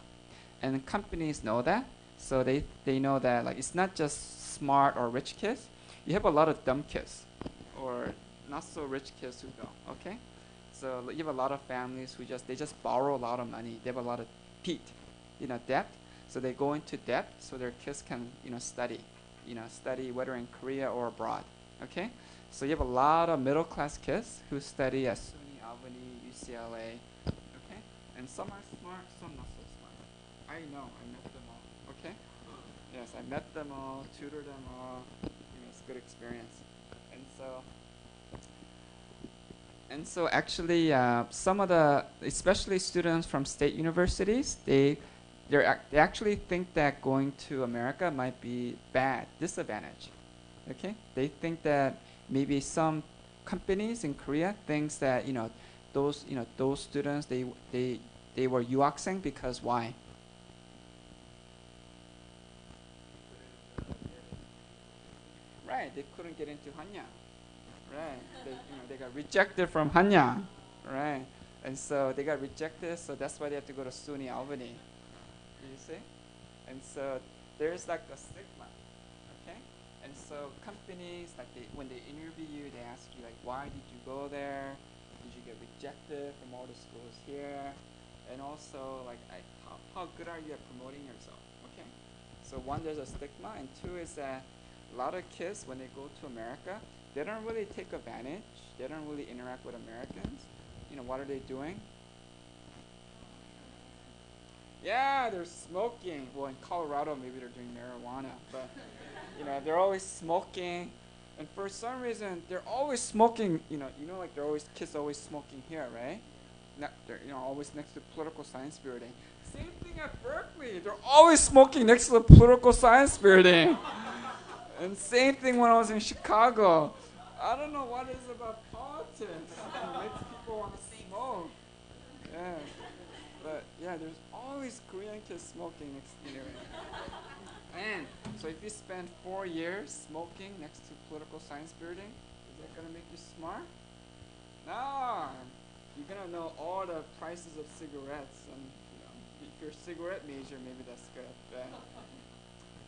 A: And companies know that. So they know that like it's not just smart or rich kids. You have a lot of dumb kids or not so rich kids who go, okay? So you have a lot of families who they just borrow a lot of money. They have a lot of debt. So they go into debt so their kids can, study whether in Korea or abroad, okay? So you have a lot of middle class kids who study at SUNY, Albany, UCLA, okay? And some are smart, some not so smart. I know, I met them all, okay? Yes, I met them all, tutored them all. It's a good experience. And so actually, some of especially students from state universities, they actually think that going to America might be disadvantage. Okay, they think that maybe some companies in Korea thinks that those students they were 유학생 because why? Right, they couldn't get into Hanya. Right, they got rejected from Hanya. Right, and so they got rejected, so that's why they have to go to SUNY Albany. You see, and so there's like a stigma. Okay, and so companies when they interview you, they ask you like, why did you go there? Did you get rejected from all the schools here? And also like, how good are you at promoting yourself? Okay, so one, there's a stigma, and two is that a lot of kids when they go to America, they don't really take advantage. They don't really interact with Americans. What are they doing? Yeah, they're smoking. Well, in Colorado, maybe they're doing marijuana, but they're always smoking, and for some reason, they're always smoking. Like kids always smoking here, right? They're always next to political science building. Same thing at Berkeley. They're always smoking next to the political science building. And same thing when I was in Chicago. I don't know what it is about politics. It makes people want to smoke. Yeah. But yeah, there's always Korean kids smoking next to you. And so if you spend 4 years smoking next to political science building, is that going to make you smart? No. You're going to know all the prices of cigarettes. And if you're a cigarette major, maybe that's good. But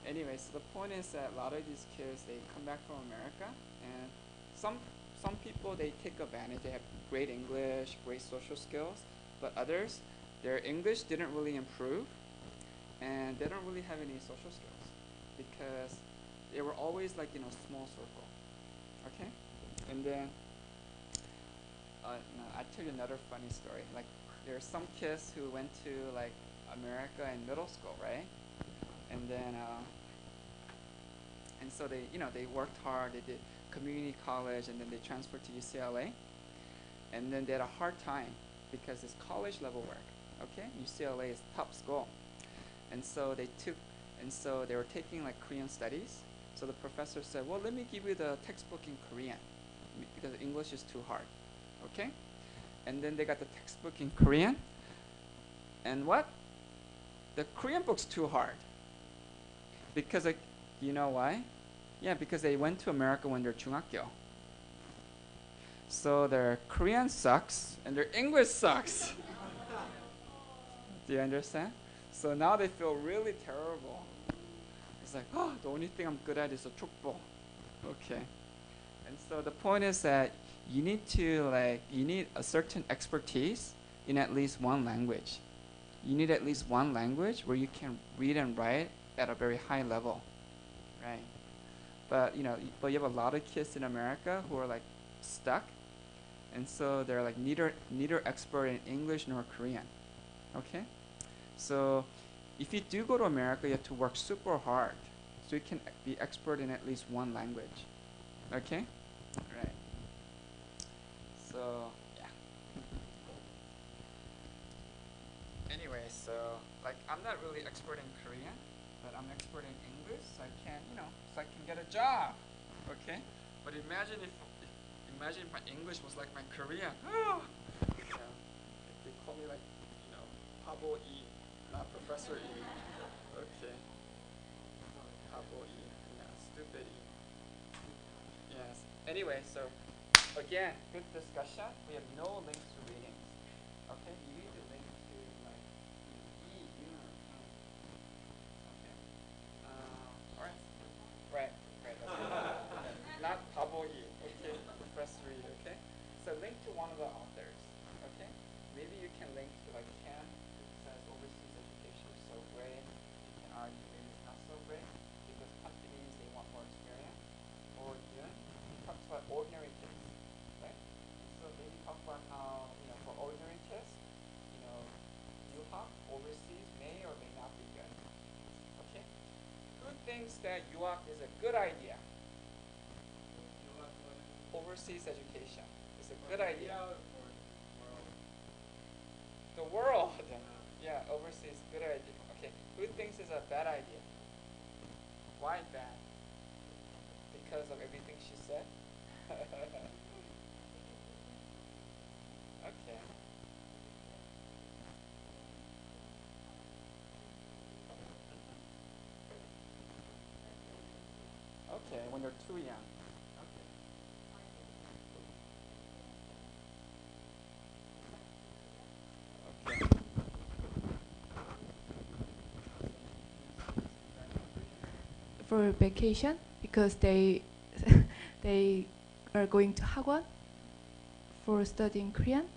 A: anyway, so the point is that a lot of these kids, they come back from America, and some people, they take advantage. They have great English, great social skills, but others, their English didn't really improve, and they don't really have any social skills because they were always like small circle. Okay, and then I'll tell you another funny story. Like there are some kids who went to like America in middle school, right? And then and so they worked hard. They did community college, and then they transferred to UCLA, and then they had a hard time because it's college level work. Okay, UCLA is top school, and so they were taking like Korean studies. So the professor said, well, let me give you the textbook in Korean because English is too hard. Okay, and then they got the textbook in Korean, and what? The Korean book's too hard because you know why? Yeah, because they went to America when they're 중학교. So their Korean sucks and their English sucks. Do you understand? So now they feel really terrible. It's like, oh, the only thing I'm good at is a 족보. Okay. And so the point is that you need a certain expertise in at least one language. you need at least one language where you can read and write at a very high level, right? But but you have a lot of kids in America who are like stuck, and so they're like neither expert in English nor Korean. Okay, so if you do go to America, you have to work super hard so you can be expert in at least one language. Okay, right? So yeah. Anyway, so like I'm not really expert in Korean, but I'm expert in English, so I can so I can get a job. Okay, but imagine if my English was like my Korean. If they call me like Pabo E, not Professor E. Okay, Pabo E, stupid E. Yes. Anyway, so again, good discussion. We have no links to readings. Okay, you need the link to like E, okay. All right. Right. That's not Pabo E. Okay, Professor E. Okay. So link to one of the authors. Okay. Maybe you can link to like Ken, who says overseas education is so great. You can argue maybe it's not so great because companies they want more experience. Or Yun, he talks about ordinary kids, right? And so maybe talk about how for ordinary kids, yuhak overseas may or may not be good. Okay. Who thinks that yuhak is a good idea? Overseas education is a good idea. The world. Yeah, overseas, good idea. Okay. Who thinks it's a bad idea? Why bad? Because of everything she said? Okay. Okay, when you're too young. Okay. Okay.
H: For vacation because they they are going to Hagwon for studying Korean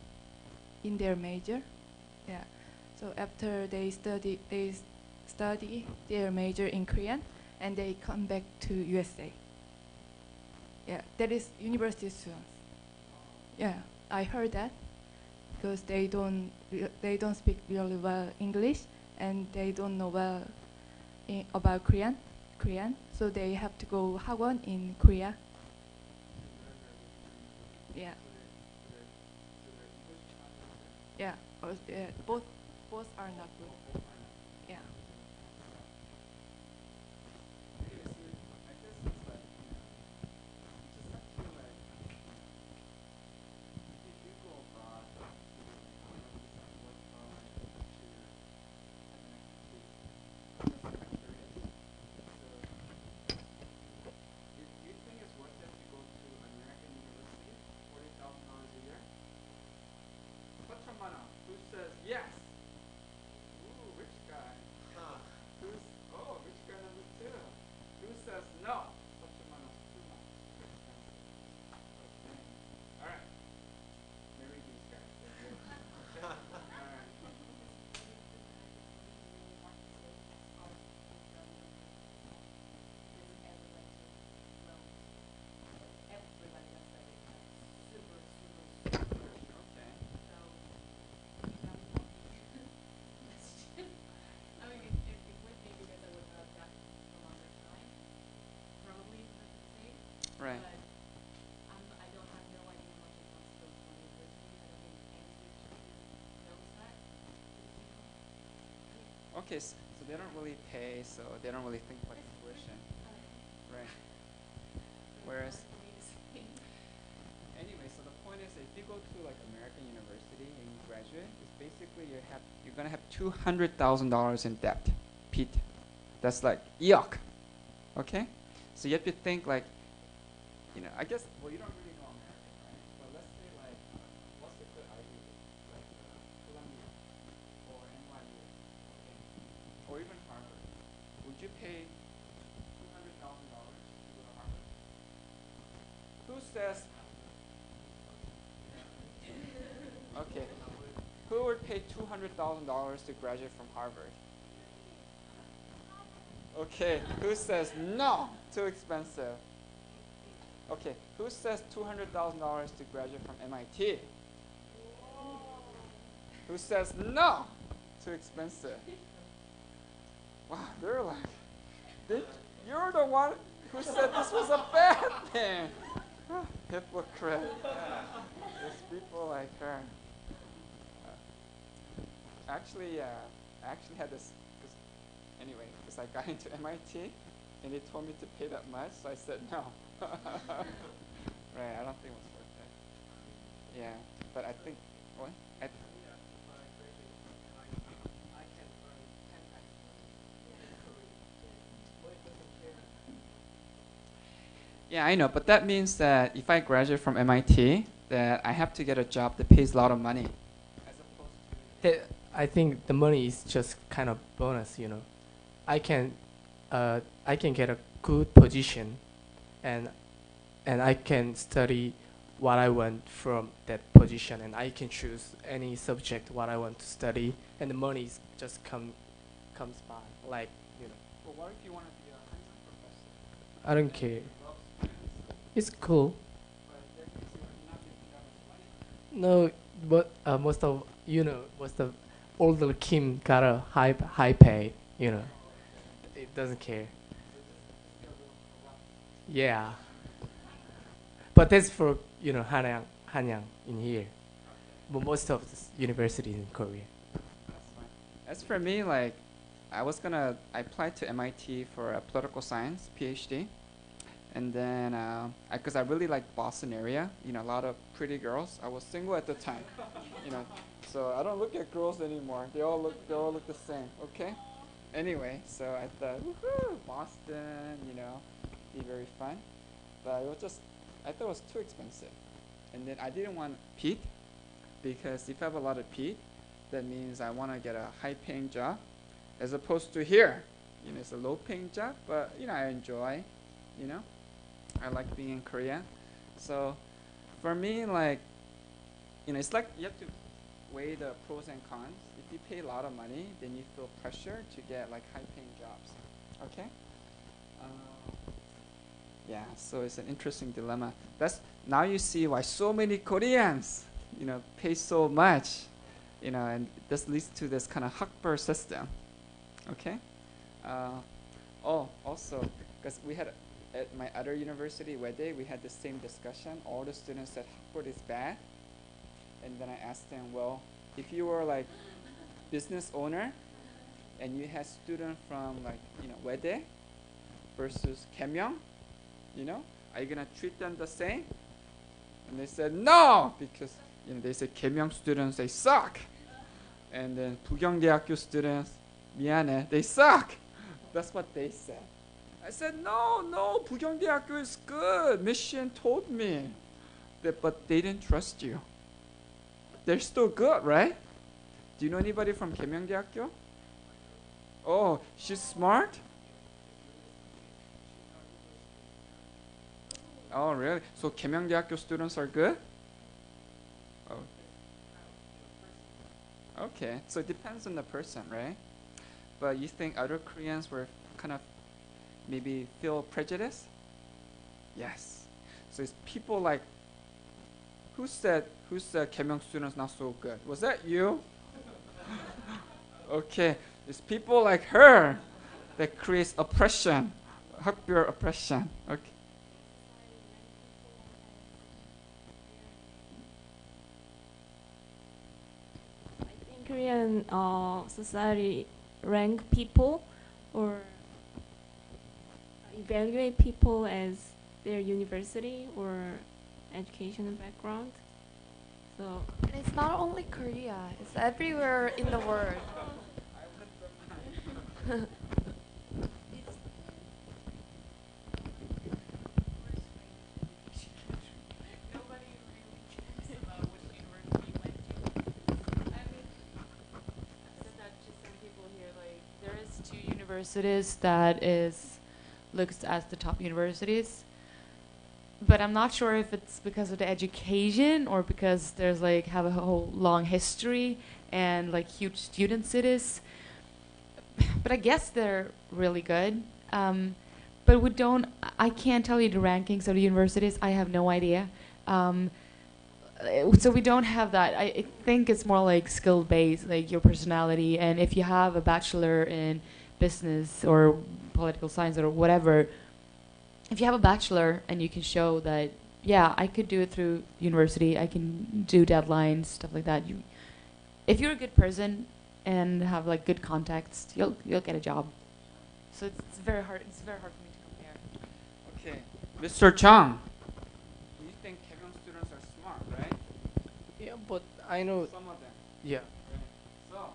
H: in their major. Yeah. So after they study their major in Korean and they come back to USA. Yeah, that is university students. Yeah, I heard that because they don't speak really well English and they don't know well about Korean, so they have to go Hagwon in Korea. Yeah. Yeah, both are not good. Yeah.
A: Who says yes? Ooh, rich guy. Rich guy number 2. Who says no? Such a man is too much. Too expensive. Okay. All right. Marry these guys. They're rich. Okay. All right. Right. Okay, so they don't really pay, so they don't really think about tuition. Right. Whereas, anyway, so the point is, if you go to like American university and you graduate, it's basically you're gonna have $200,000 in debt, Pete. That's like yuck. Okay, so you have to think like, I guess. Well, you don't really know American, right? But let's say like, what's a good Ivy League? Like Columbia or NYU, okay, or even Harvard. Would you pay $200,000 to go to Harvard? Who says? Okay. Who would pay $200,000 to graduate from Harvard? Okay, who says no? Too expensive. Okay, who says $200,000 to graduate from MIT? Who says no? Too expensive. Wow, they're like, you're the one who said this was a bad thing. Hypocrite. There's people like her. Actually, I actually had this, anyway, because I got into MIT, and they told me to pay that much, so I said no. Right, I don't think it was worth it. Yeah, but I think, what? Yeah, I know, but that means that if I graduate from MIT, that I have to get a job that pays a lot of money.
E: I think the money is just kind of bonus, you know. I can get a good position, and I can study what I want from that position, and I can choose any subject what I want to study, and the money is just comes by, like, you know.
A: But what if you want to be a hands-on professor?
E: I don't care. It's cool. No, but most of older Kim got a high pay, you know. It doesn't care. Yeah. But that's for, you know, Hanyang in here. But most of the universities in Korea.
A: That's fine. As for me, like, I applied to MIT for a political science PhD. And then, because I really like Boston area, you know, a lot of pretty girls. I was single at the time, you know, so I don't look at girls anymore. They all look the same. Okay. Anyway, so I thought, woohoo, Boston, you know, be very fun. But I thought it was too expensive. And then I didn't want Pete, because if I have a lot of Pete, that means I want to get a high-paying job, as opposed to here. You know, it's a low-paying job, but you know, I enjoy. You know. I like being in Korea. So for me, like, you know, it's like you have to weigh the pros and cons. If you pay a lot of money, then you feel pressure to get like high-paying jobs. Okay? Yeah, so it's an interesting dilemma. Now you see why so many Koreans, you know, pay so much, you know, and this leads to this kind of hakbur system. Okay? Also, because we had at my other university, Wede, we had the same discussion. All the students said Hakbor is bad. And then I asked them, well, if you were like business owner and you had students from like, you know, Wede versus Kemyong, you know, are you going to treat them the same? And they said, no, because, you know, they said Kemyong students, they suck. And then 부경대학교 students, 미안해, they suck. That's what they said. I said, no, 부경대학교 is good. Mission told me. But they didn't trust you. They're still good, right? Do you know anybody from 계명대학교? Oh, she's smart? Oh, really? So 계명대학교 students are good? Oh. Okay, so it depends on the person, right? But you think other Koreans were kind of maybe feel prejudice? Yes. So it's people like, who said 계명 students not so good? Was that you? Okay, it's people like her that creates oppression, hakbur oppression. Okay.
I: I think Korean society rank people or evaluate people as their university or educational background. So
F: And it's not only Korea, it's everywhere in the world.
G: Universities that is looked as the top universities, but I'm not sure if it's because of the education or because there's like have a whole long history and like huge student cities. But I guess they're really good. But we don't. I can't tell you the rankings of the universities. I have no idea. So we don't have that. I think it's more like skill based, like your personality. And if you have a bachelor in business or political science or whatever, if you have a bachelor and you can show that, yeah, I could do it through university, I can do deadlines, stuff like that. If you're a good person and have like good contacts, you'll get a job. So it's very hard. It's very hard for me to compare.
A: Okay, Mr. Chung, you think Kevion students are smart, right?
E: Yeah, but I know.
A: Some of them.
E: Yeah.
A: Right. So,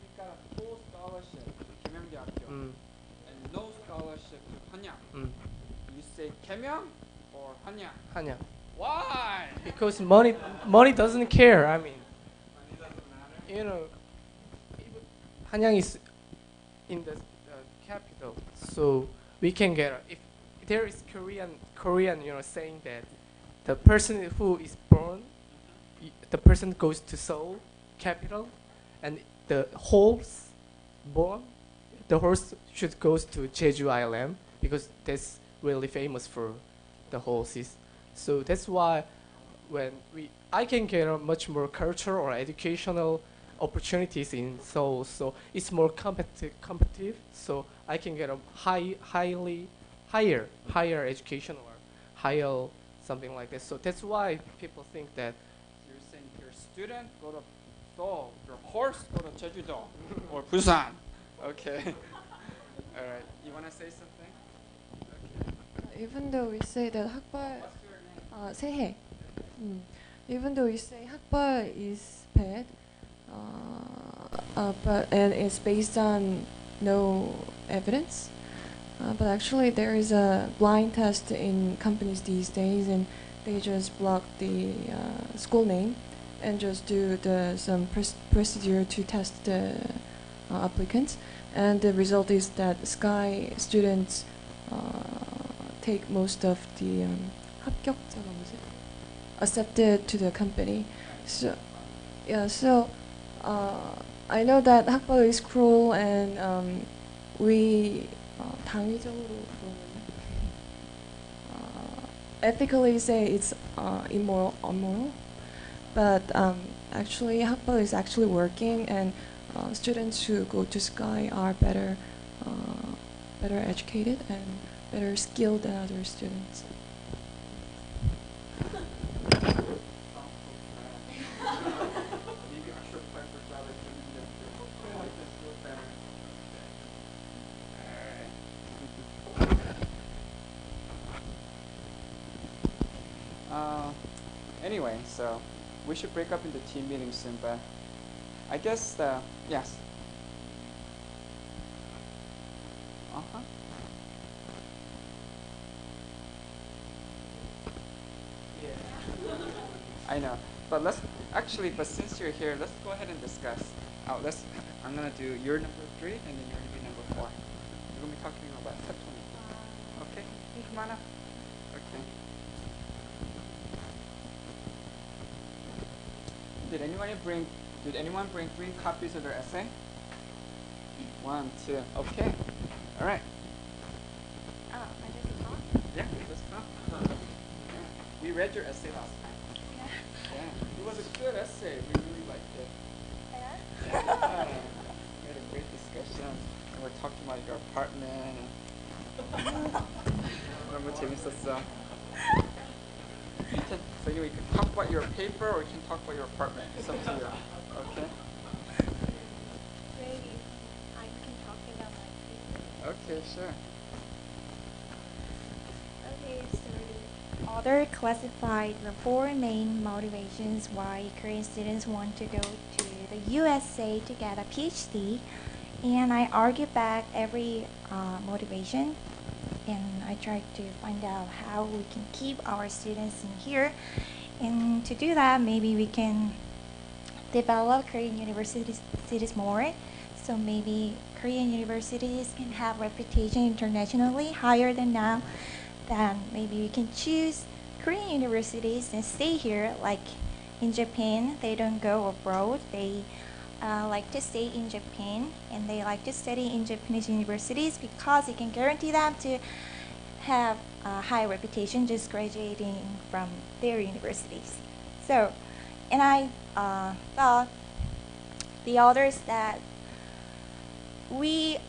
A: you got a full scholarship to Kemeon-대학교 and no scholarship to Hanyang. You say Kemeon or Hanyang?
E: Hanyang.
A: Why?
E: Because money doesn't care. I mean,
A: Money doesn't matter.
E: you know, Hanyang is in the capital, so we can get if there is Korean, you know, saying that the person who is born, the person goes to Seoul, capital, and the horse born, the horse should goes to Jeju Island because that's really famous for the horses. So that's why when I can get a much more cultural or educational opportunities in Seoul, so it's more competitive. So I can get a higher education or higher something like that. So that's why people think that
A: You're saying your student go to Seoul, your horse go to Jeju-do or Busan. Okay. All right. You want to say something? Okay.
F: Even though we say that 학벌,
A: What's your name?
F: 세해. Even though we say 학벌 is bad, but and it's based on no evidence. But actually, there is a blind test in companies these days, and they just block the school name and just do some procedure to test the applicants. And the result is that Sky students take most of the 합격자가 뭐지? Accepted to the company. So yeah, so I know that 학벌 is cruel, and we 당위적으로 ethically say it's immoral, but actually 학벌 is actually working, and students who go to Sky are better educated and better skilled than other students.
A: Maybe I should apply for job at Kemeon-daegu. I can feel better. Anyway, so we should break up into team meetings soon, but I guess yes. Uh-huh. I know, but but since you're here, let's go ahead and discuss. I'm gonna do your number 3, and then you're gonna be number 4. We're gonna be talking about step 20. Okay, come on up. Okay. Did anyone bring 3 copies of their essay? 1, 2. Okay. All right. Yeah, let's come. We read your essay last time. Yeah. It was a good essay. We really liked it. Yeah. We had a great discussion. And we're talking about your apartment. 너무 재밌었어. So we can talk about your paper or we can talk about your apartment. It's up to you. Okay?
C: Maybe I can talk about my paper.
A: Okay, sure.
C: Okay, so author classified the 4 main motivations why Korean students want to go to the USA to get a PhD, and I argue back every motivation, and I tried to find out how we can keep our students in here. And to do that, maybe we can develop Korean universities more. So maybe Korean universities can have reputation internationally higher than now. Then maybe we can choose Korean universities and stay here. Like in Japan, they don't go abroad. They
J: like to stay in Japan, and they like to study in Japanese universities because it can guarantee them to have a high reputation just graduating from their universities. So, and I thought the others that we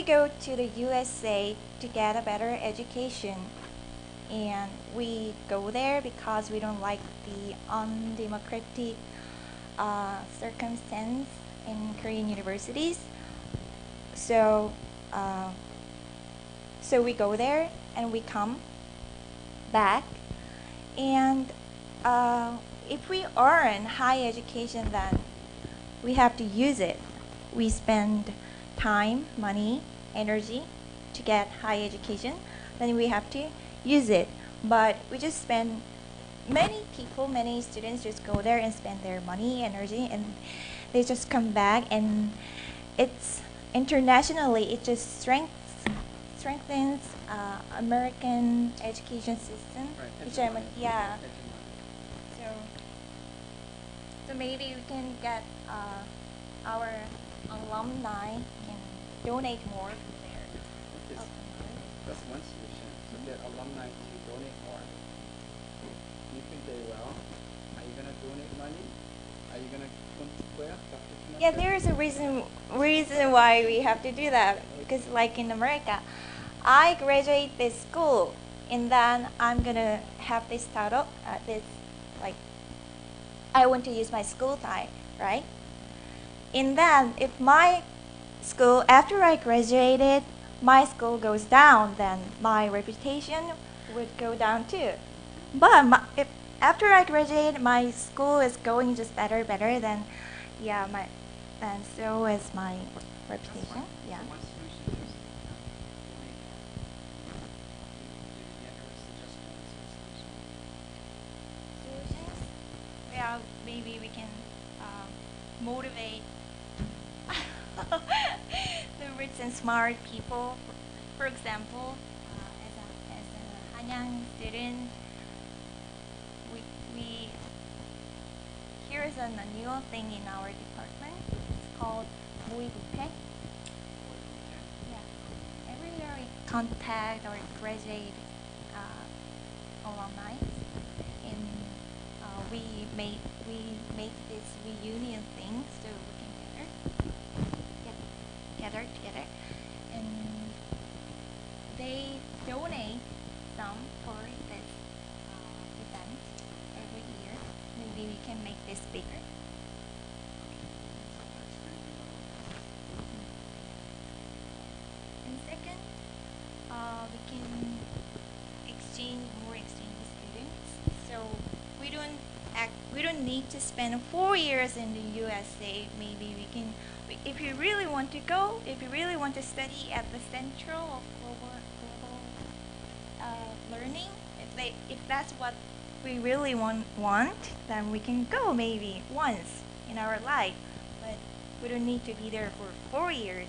J: go to the USA to get a better education, and we go there because we don't like the undemocratic circumstance in Korean universities. So, so we go there and we come back, and if we earn high education, then we have to use it. We spend time, money, energy to get high education, then we have to use it. But we just spend, many people, many students just go there and spend their money, energy, and they just come back, and it's internationally, it just strengthens American education system. Which yeah. So maybe we can get our alumni can donate more to their.
A: Okay, that's one solution. So get alumni to donate more. You think they will? Are you gonna donate money? Are you gonna come to where?
J: Yeah, there is a reason why we have to do that, because like in America, I graduate this school and then I'm gonna have this title, this like I want to use my school tie, right? And then if my school, after I graduated, my school goes down, then my reputation would go down too. But if after I graduate, my school is going just better, then yeah, then so is my reputation. Yeah.
A: So one solution is donate. Any other suggestions or solutions?
J: Solutions? Yeah, maybe we can motivate the rich and smart people. For example, as a Hanyang student, we here is a new thing in our department. It's called 모의고패. Yeah. Every year we contact our graduate alumni, and we make this reunion thing so we can gather together, and they donate some for this event every year. Maybe we can make this bigger. And second, we can exchange students. So we don't need to spend 4 years in the USA. Maybe we can, if you really want to go, if you really want to study at the Central of global learning, if that's what we really want, then we can go maybe once in our life. But we don't need to be there for 4 years.